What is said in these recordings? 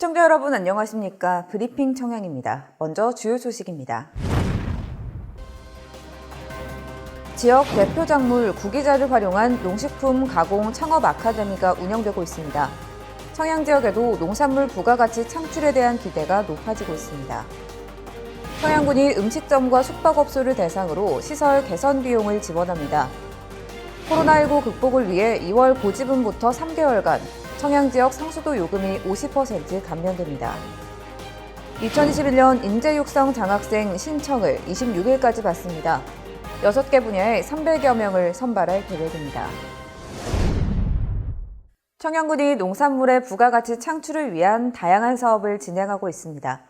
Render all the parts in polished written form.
시청자 여러분 안녕하십니까? 브리핑 청양입니다. 먼저 주요 소식입니다. 지역 대표 작물 구기자를 활용한 농식품 가공 창업 아카데미가 운영되고 있습니다. 청양 지역에도 농산물 부가가치 창출에 대한 기대가 높아지고 있습니다. 청양군이 음식점과 숙박업소를 대상으로 시설 개선 비용을 지원합니다. 코로나19 극복을 위해 2월 고지분부터 3개월간 청양 지역 상수도 요금이 50% 감면됩니다. 2021년 인재육성 장학생 신청을 26일까지 받습니다. 6개 분야에 300여 명을 선발할 계획입니다. 청양군이 농산물의 부가가치 창출을 위한 다양한 사업을 진행하고 있습니다.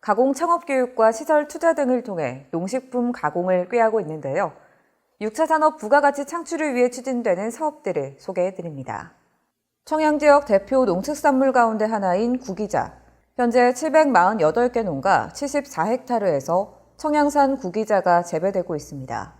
가공 창업 교육과 시설 투자 등을 통해 농식품 가공을 꾀하고 있는데요. 6차 산업 부가가치 창출을 위해 추진되는 사업들을 소개해드립니다. 청양 지역 대표 농축산물 가운데 하나인 구기자. 현재 748개 농가 74헥타르에서 청양산 구기자가 재배되고 있습니다.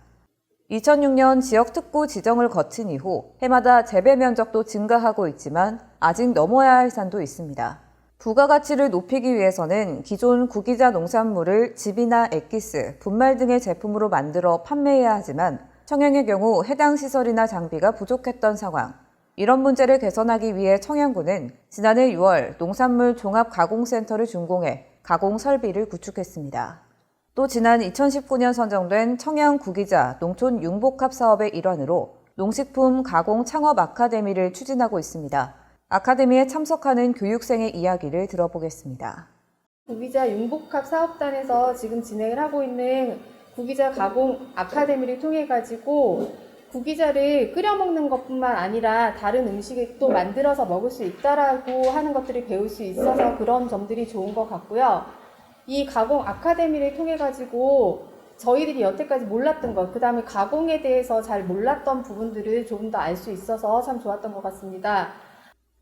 2006년 지역 특구 지정을 거친 이후 해마다 재배 면적도 증가하고 있지만 아직 넘어야 할 산도 있습니다. 부가가치를 높이기 위해서는 기존 구기자 농산물을 즙이나 액기스, 분말 등의 제품으로 만들어 판매해야 하지만 청양의 경우 해당 시설이나 장비가 부족했던 상황. 이런 문제를 개선하기 위해 청양군은 지난해 6월 농산물 종합가공센터를 준공해 가공 설비를 구축했습니다. 또 지난 2019년 선정된 청양 구기자 농촌 융복합 사업의 일환으로 농식품 가공 창업 아카데미를 추진하고 있습니다. 아카데미에 참석하는 교육생의 이야기를 들어보겠습니다. 구기자 융복합 사업단에서 지금 진행을 하고 있는 구기자 가공 아카데미를 통해 가지고 구기자를 끓여 먹는 것뿐만 아니라 다른 음식을 또 만들어서 먹을 수 있다라고 하는 것들을 배울 수 있어서 그런 점들이 좋은 것 같고요. 이 가공 아카데미를 통해 가지고 저희들이 여태까지 몰랐던 것, 그 다음에 가공에 대해서 잘 몰랐던 부분들을 조금 더 알 수 있어서 참 좋았던 것 같습니다.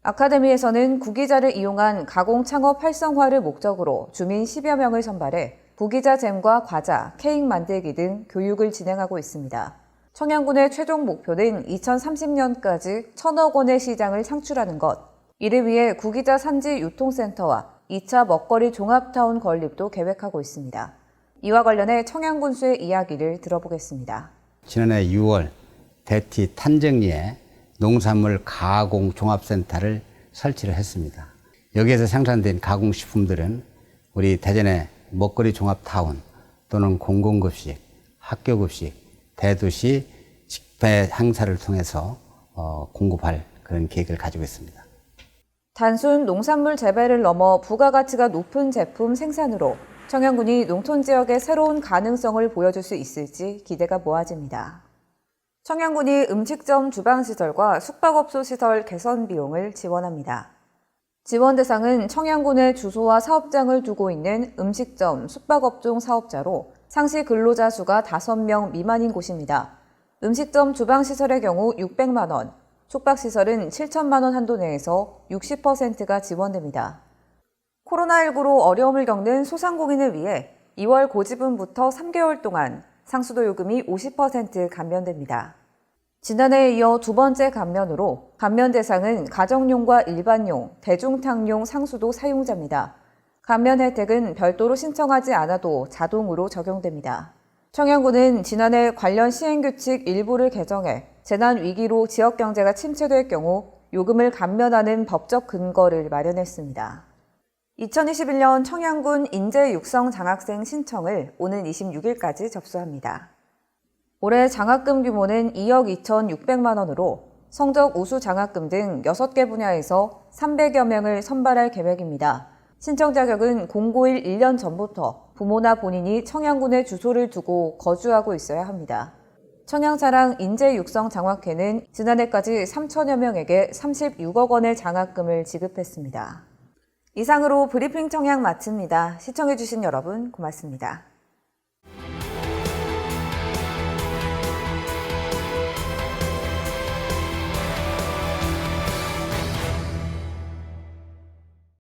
아카데미에서는 구기자를 이용한 가공 창업 활성화를 목적으로 주민 10여 명을 선발해 구기자 잼과 과자, 케이크 만들기 등 교육을 진행하고 있습니다. 청양군의 최종 목표는 2030년까지 1,000억 원의 시장을 창출하는 것. 이를 위해 구기자 산지 유통센터와 2차 먹거리 종합타운 건립도 계획하고 있습니다. 이와 관련해 청양군수의 이야기를 들어보겠습니다. 지난해 6월 대티 탄정리에 농산물 가공 종합센터를 설치를 했습니다. 여기에서 생산된 가공식품들은 우리 대전의 먹거리 종합타운 또는 공공급식, 학교급식, 대도시 직배 행사를 통해서 공급할 그런 계획을 가지고 있습니다. 단순 농산물 재배를 넘어 부가가치가 높은 제품 생산으로 청양군이 농촌 지역의 새로운 가능성을 보여줄 수 있을지 기대가 모아집니다. 청양군이 음식점 주방시설과 숙박업소 시설 개선 비용을 지원합니다. 지원 대상은 청양군의 주소와 사업장을 두고 있는 음식점, 숙박업종 사업자로 상시 근로자 수가 5명 미만인 곳입니다. 음식점 주방시설의 경우 600만 원, 숙박시설은 7천만 원 한도 내에서 60%가 지원됩니다. 코로나19로 어려움을 겪는 소상공인을 위해 2월 고지분부터 3개월 동안 상수도 요금이 50% 감면됩니다. 지난해에 이어 두 번째 감면으로 감면 대상은 가정용과 일반용, 대중탕용 상수도 사용자입니다. 감면 혜택은 별도로 신청하지 않아도 자동으로 적용됩니다. 청양군은 지난해 관련 시행규칙 일부를 개정해 재난위기로 지역경제가 침체될 경우 요금을 감면하는 법적 근거를 마련했습니다. 2021년 청양군 인재육성 장학생 신청을 오는 26일까지 접수합니다. 올해 장학금 규모는 2억 2,600만 원으로 성적 우수 장학금 등 6개 분야에서 300여 명을 선발할 계획입니다. 신청 자격은 공고일 1년 전부터 부모나 본인이 청양군에 주소를 두고 거주하고 있어야 합니다. 청양사랑 인재육성 장학회는 지난해까지 3천여 명에게 36억 원의 장학금을 지급했습니다. 이상으로 브리핑 청양 마칩니다. 시청해주신 여러분 고맙습니다.